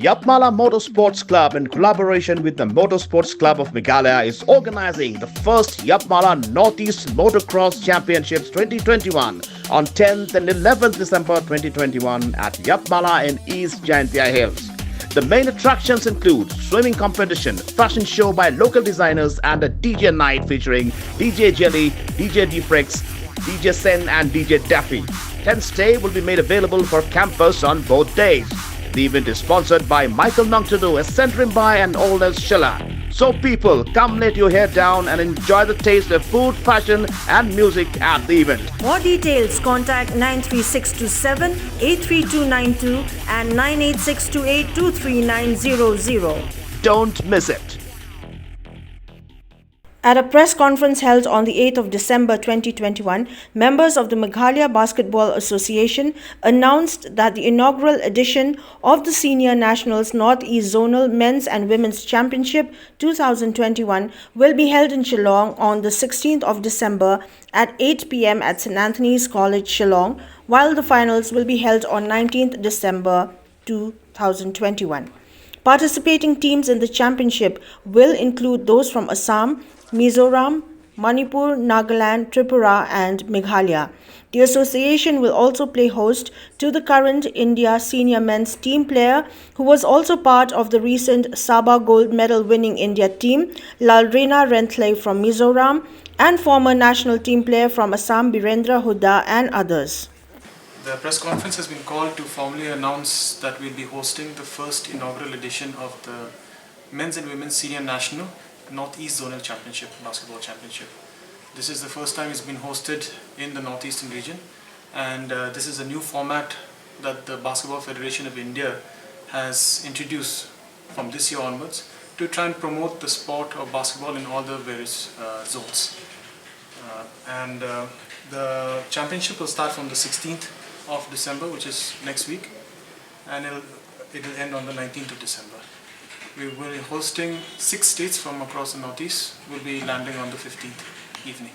Yapmala Motorsports Club, in collaboration with the Motorsports Club of Meghalaya, is organizing the first Yapmala Northeast Motocross Championships 2021 on 10th and 11th December 2021 at Yapmala in East Jaintia Hills. The main attractions include swimming competition, fashion show by local designers, and a DJ night featuring DJ Jelly, DJ Defrex, DJ Sen and DJ Daffy. 10 stay will be made available for campers on both days. The event is sponsored by Michael Nongtadu, Eccentric and Oldest Shilla. So people, come let your hair down and enjoy the taste of food, fashion and music at the event. More details, contact 93627-83292 and 98628-23900. Don't miss it. At a press conference held on the 8th of December 2021, members of the Meghalaya Basketball Association announced that the inaugural edition of the Senior Nationals Northeast Zonal Men's and Women's Championship 2021 will be held in Shillong on the 16th of December at 8 p.m. at St. Anthony's College, Shillong, while the finals will be held on 19th December 2021. Participating teams in the championship will include those from Assam, Mizoram, Manipur, Nagaland, Tripura and Meghalaya. The association will also play host to the current India senior men's team player who was also part of the recent SABA gold medal winning India team, LALRINA RENTHLEI from Mizoram, and former national team player from Assam, BIRENDRA, HUDDA and others. The press conference has been called to formally announce that we'll be hosting the first inaugural edition of the Men's and Women's Senior National Northeast Zonal Championship, Basketball Championship. This is the first time it's been hosted in the Northeastern region, and this is a new format that the Basketball Federation of India has introduced from this year onwards to try and promote the sport of basketball in all the various zones. The championship will start from the 16th of December, which is next week, and it will end on the 19th of December. We will be hosting 6 states from across the Northeast. We'll be landing on the 15th evening.